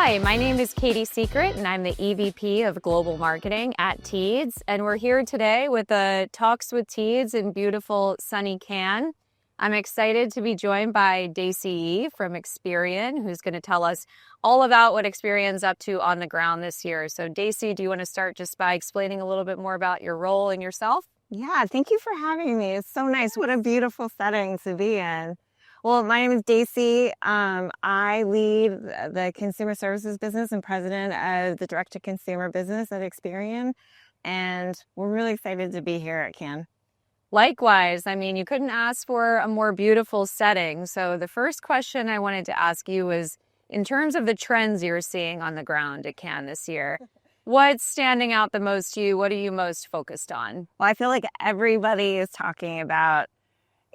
Hi, my name is Katie Secret, and I'm the EVP of Global Marketing at Teads. And we're here today with the Talks with Teads in beautiful sunny Cannes. I'm excited to be joined by Dacy Yee from Experian, who's going to tell us all about what Experian's up to on the ground this year. So Dacy, do you want to start just by explaining a little bit more about your role and yourself? Yeah, thank you for having me. It's so nice. What a beautiful setting to be in. Well, my name is Dacy. I lead the consumer services business and president of the direct-to-consumer business at Experian, and we're really excited to be here at Cannes. Likewise, I mean, you couldn't ask for a more beautiful setting. So the first question I wanted to ask you was, in terms of the trends you're seeing on the ground at Cannes this year, what's standing out the most to you? What are you most focused on? Well, I feel like everybody is talking about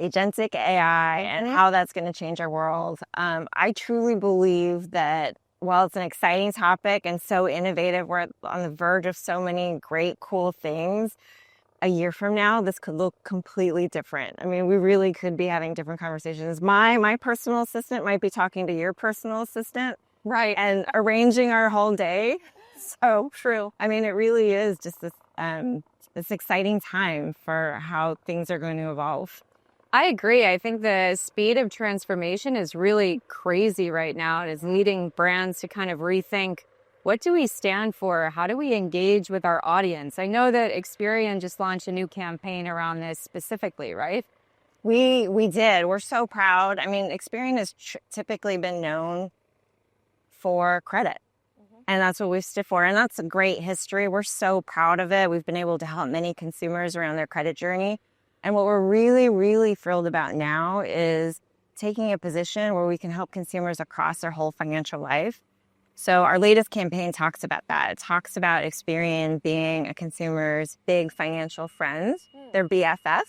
agentic AI and how that's going to change our world. I truly believe that while it's an exciting topic and so innovative, we're on the verge of so many great, cool things. A year from now, this could look completely different. I mean, we really could be having different conversations. My personal assistant might be talking to your personal assistant. Right. And arranging our whole day. So True. I mean, it really is just this exciting time for how things are going to evolve. I agree. I think the speed of transformation is really crazy right now. It is leading brands to kind of rethink, what do we stand for? How do we engage with our audience? I know that Experian just launched a new campaign around this specifically, right? We did. We're so proud. I mean, Experian has typically been known for credit. And that's what we stood for. And that's a great history. We're so proud of it. We've been able to help many consumers around their credit journey. And what we're really, really thrilled about now is taking a position where we can help consumers across their whole financial life. So our latest campaign talks about that. It talks about Experian being a consumer's big financial friend, their BFF.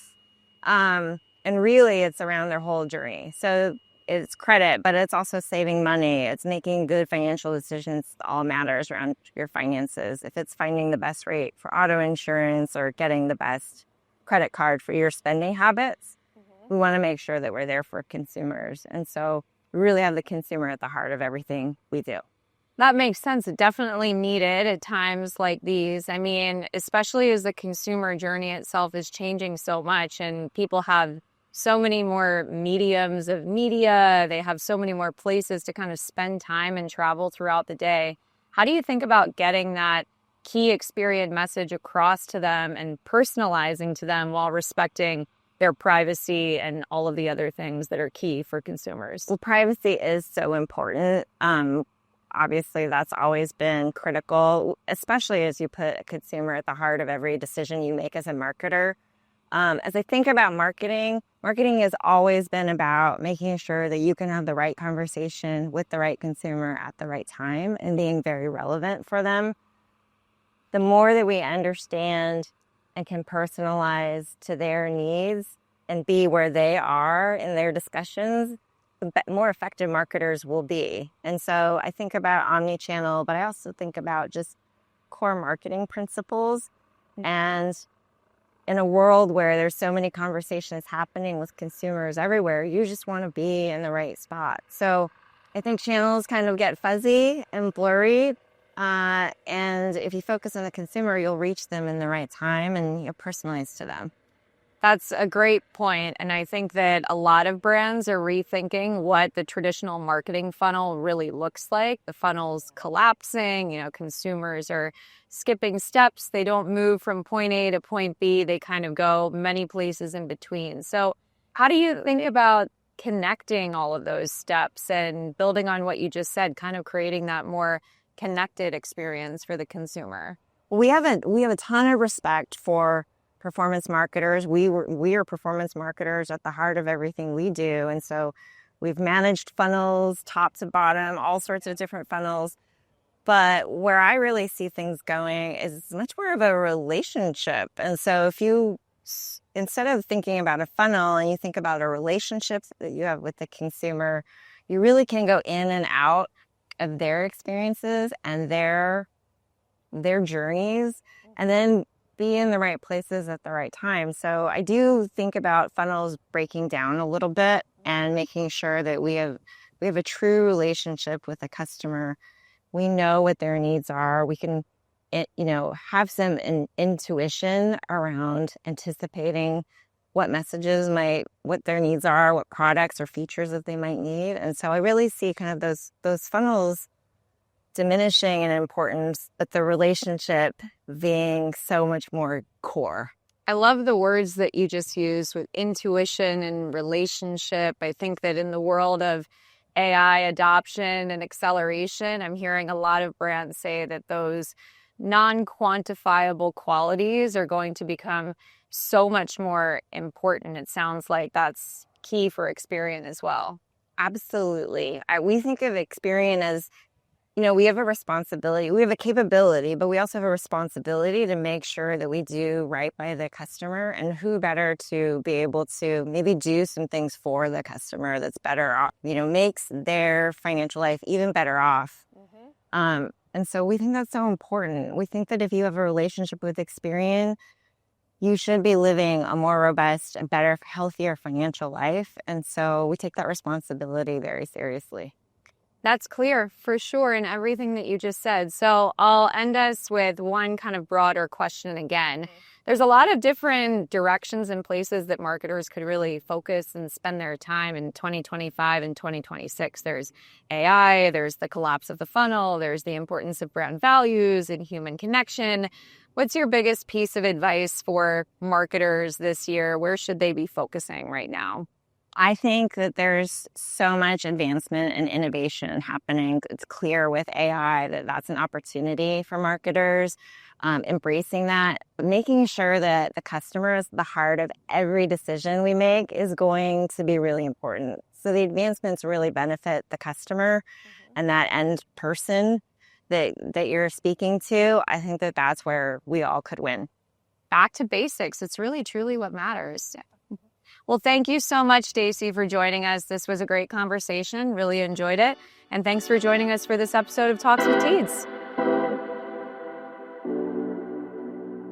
And really, it's around their whole journey. So it's credit, but it's also saving money. It's making good financial decisions. All matters around your finances. If it's finding the best rate for auto insurance or getting the best credit card for your spending habits, we want to make sure that we're there for consumers. And so we really have the consumer at the heart of everything we do. That makes sense. It definitely needed at times like these. I mean, especially as the consumer journey itself is changing so much and people have so many more mediums of media. They have so many more places to kind of spend time and travel throughout the day. How do you think about getting that key Experian message across to them and personalizing to them while respecting their privacy and all of the other things that are key for consumers? Well, privacy is so important. Obviously, that's always been critical, especially as you put a consumer at the heart of every decision you make as a marketer. As I think about marketing has always been about making sure that you can have the right conversation with the right consumer at the right time and being very relevant for them. The more that we understand and can personalize to their needs and be where they are in their discussions, the more effective marketers will be. And so I think about omni-channel, but I also think about just core marketing principles. And in a world where there's so many conversations happening with consumers everywhere, you just want to be in the right spot. So I think channels kind of get fuzzy and blurry. And if you focus on the consumer, you'll reach them in the right time and you'll personalize to them. That's a great point. And I think that a lot of brands are rethinking what the traditional marketing funnel really looks like. The funnel's collapsing, consumers are skipping steps. They don't move from point A to point B. They kind of go many places in between. So how do you think about connecting all of those steps and building on what you just said, kind of creating that more connected experience for the consumer? We have a ton of respect for performance marketers. We are performance marketers at the heart of everything we do. And so we've managed funnels, top to bottom, all sorts of different funnels. But where I really see things going is much more of a relationship. And so if you, instead of thinking about a funnel and you think about a relationship that you have with the consumer, you really can go in and out of their experiences and their journeys, and then be in the right places at the right time. So I do think about funnels breaking down a little bit and making sure that we have a true relationship with the customer We know what their needs are. We can, have some intuition around anticipating what messages what their needs are, what products or features that they might need. And so I really see kind of those funnels diminishing in importance, but the relationship being so much more core. I love the words that you just used with intuition and relationship. I think that in the world of AI adoption and acceleration, I'm hearing a lot of brands say that those non-quantifiable qualities are going to become so much more important. It sounds like that's key for Experian as well. Absolutely. We think of Experian as, we have a responsibility, we have a capability, but we also have a responsibility to make sure that we do right by the customer. And who better to be able to maybe do some things for the customer that's better off, makes their financial life even better off. Mm-hmm. And so we think that's so important. We think that if you have a relationship with Experian, you should be living a more robust, a better, healthier financial life. And so we take that responsibility very seriously. That's clear for sure in everything that you just said. So I'll end us with one kind of broader question again. There's a lot of different directions and places that marketers could really focus and spend their time in 2025 and 2026. There's AI, there's the collapse of the funnel, there's the importance of brand values and human connection. What's your biggest piece of advice for marketers this year? Where should they be focusing right now? I think that there's so much advancement and innovation happening. It's clear with AI that that's an opportunity for marketers. Embracing that, making sure that the customer is the heart of every decision we make is going to be really important. So the advancements really benefit the customer and that end person that you're speaking to. I think that that's where we all could win. Back to basics. It's really, truly what matters. Well, thank you so much, Dacy, for joining us. This was a great conversation. Really enjoyed it. And thanks for joining us for this episode of Talks with Teads.